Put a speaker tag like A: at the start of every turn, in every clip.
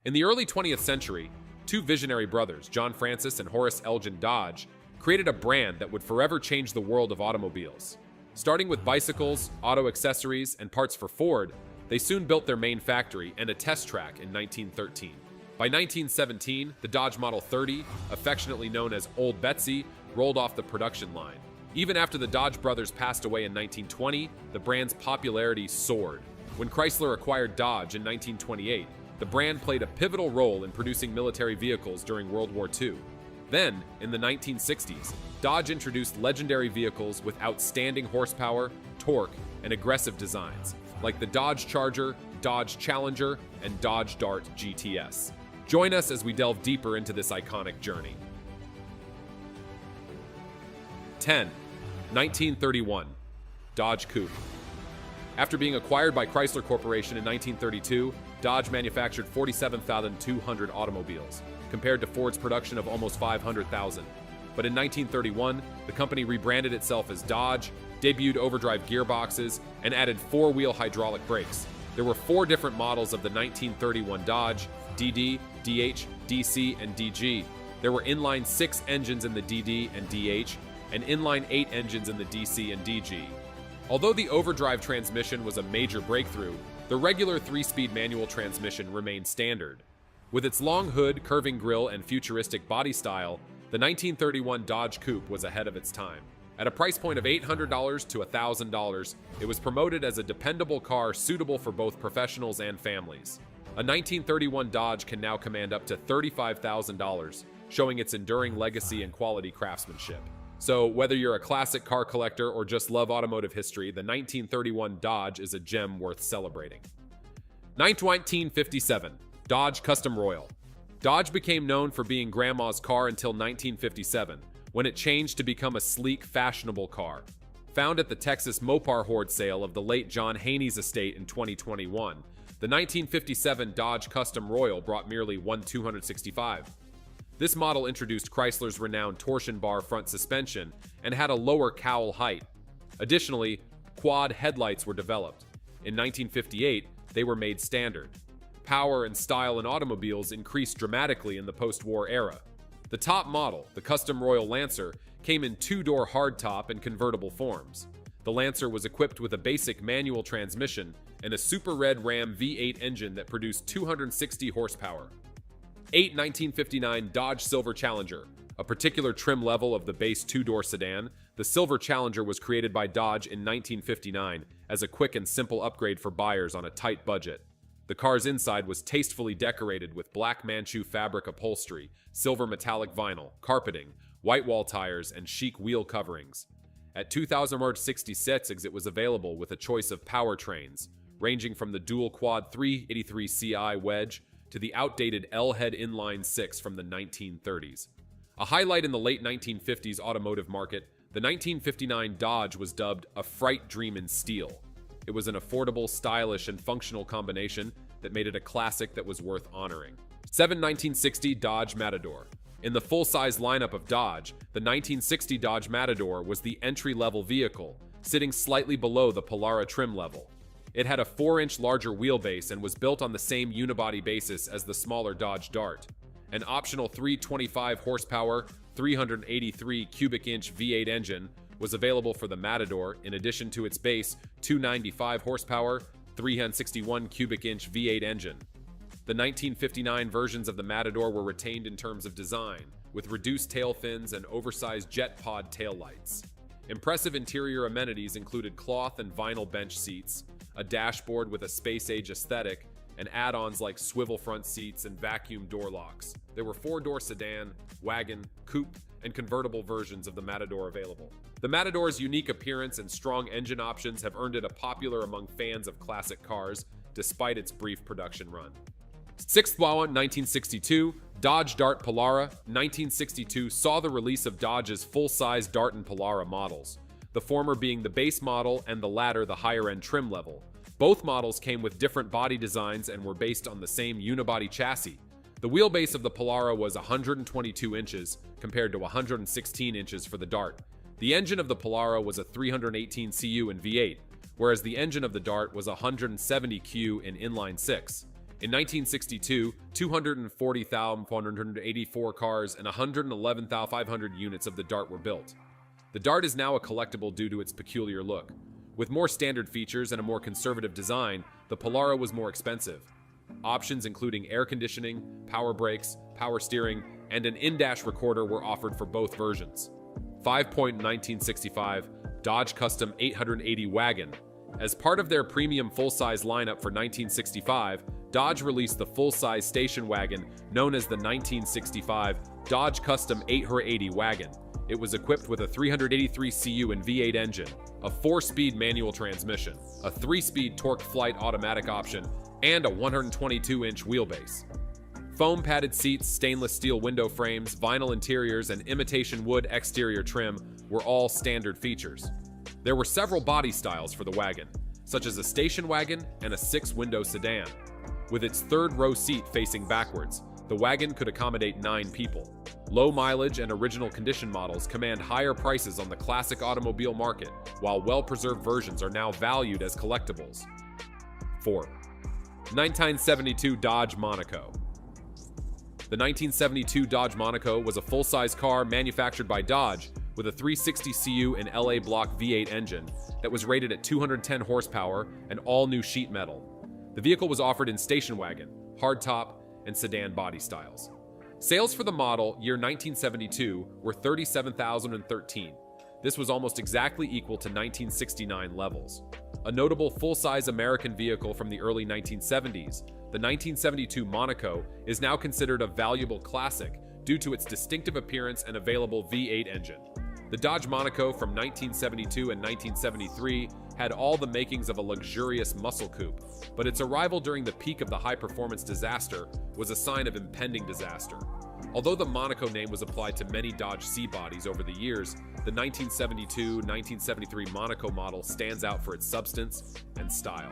A: In the early 20th century, two visionary brothers, John Francis and Horace Elgin Dodge, created a brand that would forever change the world of automobiles. Starting with bicycles, auto accessories, and parts for Ford, they soon built their main factory and a test track in 1913. By 1917, the Dodge Model 30, affectionately known as Old Betsy, rolled off the production line. Even after the Dodge brothers passed away in 1920, the brand's popularity soared. When Chrysler acquired Dodge in 1928, the brand played a pivotal role in producing military vehicles during World War II. Then, in the 1960s, Dodge introduced legendary vehicles with outstanding horsepower, torque, and aggressive designs, like the Dodge Charger, Dodge Challenger, and Dodge Dart GTS. Join us as we delve deeper into this iconic journey. 10. 1931. Dodge Coupe. After being acquired by Chrysler Corporation in 1932, Dodge manufactured 47,200 automobiles, compared to Ford's production of almost 500,000. But in 1931, the company rebranded itself as Dodge, debuted overdrive gearboxes, and added four-wheel hydraulic brakes. There were four different models of the 1931 Dodge: DD, DH, DC, and DG. There were inline 6 engines in the DD and DH, and inline 8 engines in the DC and DG. Although the overdrive transmission was a major breakthrough, the regular 3-speed manual transmission remained standard. With its long hood, curving grille, and futuristic body style, the 1931 Dodge Coupe was ahead of its time. At a price point of $800 to $1,000, it was promoted as a dependable car suitable for both professionals and families. A 1931 Dodge can now command up to $35,000, showing its enduring legacy and quality craftsmanship. So, whether you're a classic car collector or just love automotive history, the 1931 Dodge is a gem worth celebrating. 1957. Dodge Custom Royal. Dodge became known for being grandma's car until 1957, when it changed to become a sleek, fashionable car. Found at the Texas Mopar hoard sale of the late John Haney's estate in 2021, the 1957 Dodge Custom Royal brought merely 1/265. This model introduced Chrysler's renowned torsion bar front suspension and had a lower cowl height. Additionally, quad headlights were developed. In 1958, they were made standard. Power and style in automobiles increased dramatically in the post-war era. The top model, the Custom Royal Lancer, came in 2-door hardtop and convertible forms. The Lancer was equipped with a basic manual transmission and a Super Red Ram V8 engine that produced 260 horsepower. 1959 Dodge Silver Challenger. A particular trim level of the base 2-door sedan, the Silver Challenger was created by Dodge in 1959 as a quick and simple upgrade for buyers on a tight budget. The car's inside was tastefully decorated with black Manchu fabric upholstery, silver metallic vinyl, carpeting, white wall tires, and chic wheel coverings. At 2,066, it was available with a choice of powertrains, ranging from the dual quad 383 Ci wedge to the outdated L-head inline 6 from the 1930s. A highlight in the late 1950s automotive market, the 1959 Dodge was dubbed a fright dream in steel. It was an affordable, stylish, and functional combination that made it a classic that was worth honoring. 1960 Dodge Matador. In the full-size lineup of Dodge, the 1960 Dodge Matador was the entry-level vehicle, sitting slightly below the Polara trim level. It had a 4-inch larger wheelbase and was built on the same unibody basis as the smaller Dodge Dart. An optional 325 horsepower, 383 cubic inch V8 engine was available for the Matador in addition to its base 295 horsepower, 361 cubic inch V8 engine. The 1959 versions of the Matador were retained in terms of design, with reduced tail fins and oversized jet pod taillights. Impressive interior amenities included cloth and vinyl bench seats, a dashboard with a space-age aesthetic, and add-ons like swivel front seats and vacuum door locks. There were 4-door sedan, wagon, coupe, and convertible versions of the Matador available. The Matador's unique appearance and strong engine options have earned it a popular among fans of classic cars, despite its brief production run. 1962, Dodge Dart Polara. 1962 saw the release of Dodge's full-size Dart and Polara models, the former being the base model and the latter the higher-end trim level. Both models came with different body designs and were based on the same unibody chassis. The wheelbase of the Polara was 122 inches, compared to 116 inches for the Dart. The engine of the Polara was a 318 cu in V8, whereas the engine of the Dart was 170 cu in inline 6. In 1962, 240,484 cars and 111,500 units of the Dart were built. The Dart is now a collectible due to its peculiar look. With more standard features and a more conservative design, the Polara was more expensive. Options including air conditioning, power brakes, power steering, and an in-dash recorder were offered for both versions. 1965 Dodge Custom 880 Wagon. As part of their premium full-size lineup for 1965, Dodge released the full-size station wagon known as the 1965 Dodge Custom 880 Wagon. It was equipped with a 383 cu and V8 engine, a 4-speed manual transmission, a 3-speed torque flight automatic option, and a 122-inch wheelbase. Foam-padded seats, stainless steel window frames, vinyl interiors, and imitation wood exterior trim were all standard features. There were several body styles for the wagon, such as a station wagon and a 6-window sedan. With its third-row seat facing backwards, the wagon could accommodate 9 people. Low mileage and original condition models command higher prices on the classic automobile market, while well-preserved versions are now valued as collectibles. 4. 1972 Dodge Monaco. The 1972 Dodge Monaco was a full-size car manufactured by Dodge with a 360 cu and LA block V8 engine that was rated at 210 horsepower and all-new sheet metal. The vehicle was offered in station wagon, hardtop, and sedan body styles. Sales for the model year 1972 were 37,013. This was almost exactly equal to 1969 levels. A notable full-size American vehicle from the early 1970s, the 1972 Monaco is now considered a valuable classic due to its distinctive appearance and available V8 engine. The Dodge Monaco from 1972 and 1973 had all the makings of a luxurious muscle coupe, but its arrival during the peak of the high-performance disaster was a sign of impending disaster. Although the Monaco name was applied to many Dodge C-bodies over the years, the 1972-1973 Monaco model stands out for its substance and style.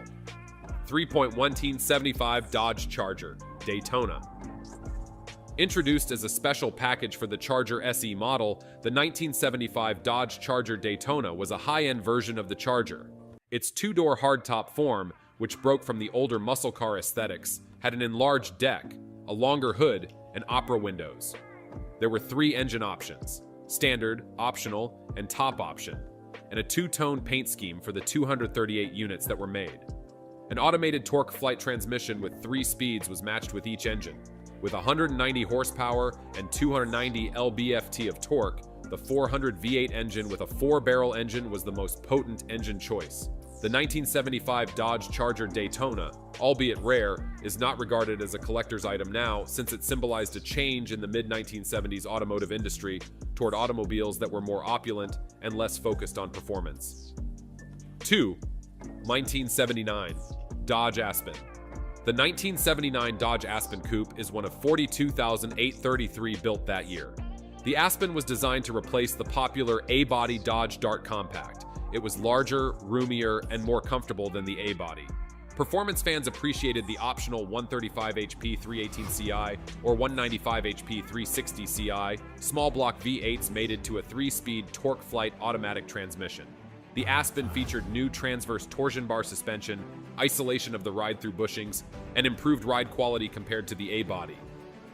A: 3.1975 Dodge Charger, Daytona. Introduced as a special package for the Charger SE model, the 1975 Dodge Charger Daytona was a high-end version of the Charger. Its two-door hardtop form, which broke from the older muscle car aesthetics, had an enlarged deck, a longer hood, and opera windows. There were 3 engine options: standard, optional, and top option, and a 2-tone paint scheme for the 238 units that were made. An automated torque flight transmission with 3 speeds was matched with each engine. With 190 horsepower and 290 lb-ft of torque, the 400 V8 engine with a 4-barrel engine was the most potent engine choice. The 1975 Dodge Charger Daytona, albeit rare, is not regarded as a collector's item now since it symbolized a change in the mid-1970s automotive industry toward automobiles that were more opulent and less focused on performance. 2. 1979 Dodge Aspen. The 1979 Dodge Aspen Coupe is one of 42,833 built that year. The Aspen was designed to replace the popular A-body Dodge Dart Compact. It was larger, roomier, and more comfortable than the A-body. Performance fans appreciated the optional 135 HP 318 Ci or 195 HP 360 Ci small block V8s mated to a 3-speed torque flight automatic transmission. The Aspen featured new transverse torsion bar suspension, isolation of the ride-through bushings, and improved ride quality compared to the A-body.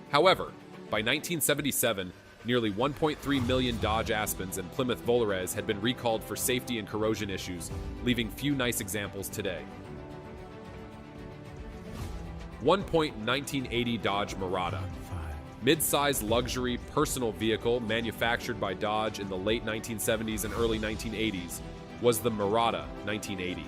A: However, by 1977, nearly 1.3 million Dodge Aspens and Plymouth Volares had been recalled for safety and corrosion issues, leaving few nice examples today. 1.1980 Dodge Mirada. Mid-size luxury personal vehicle manufactured by Dodge in the late 1970s and early 1980s was the Mirada 1980.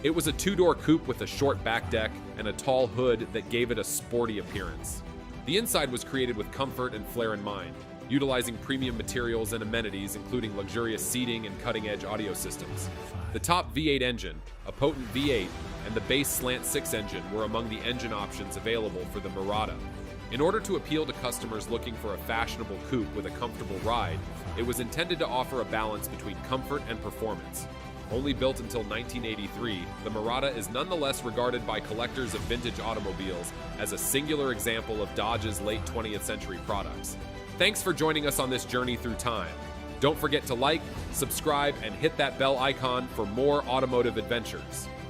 A: It was a 2-door coupe with a short back deck and a tall hood that gave it a sporty appearance. The inside was created with comfort and flair in mind, utilizing premium materials and amenities including luxurious seating and cutting-edge audio systems. The top V8 engine, a potent V8, and the base slant 6 engine were among the engine options available for the Mirada. In order to appeal to customers looking for a fashionable coupe with a comfortable ride, it was intended to offer a balance between comfort and performance. Only built until 1983, the Mirada is nonetheless regarded by collectors of vintage automobiles as a singular example of Dodge's late 20th century products. Thanks for joining us on this journey through time. Don't forget to like, subscribe, and hit that bell icon for more automotive adventures.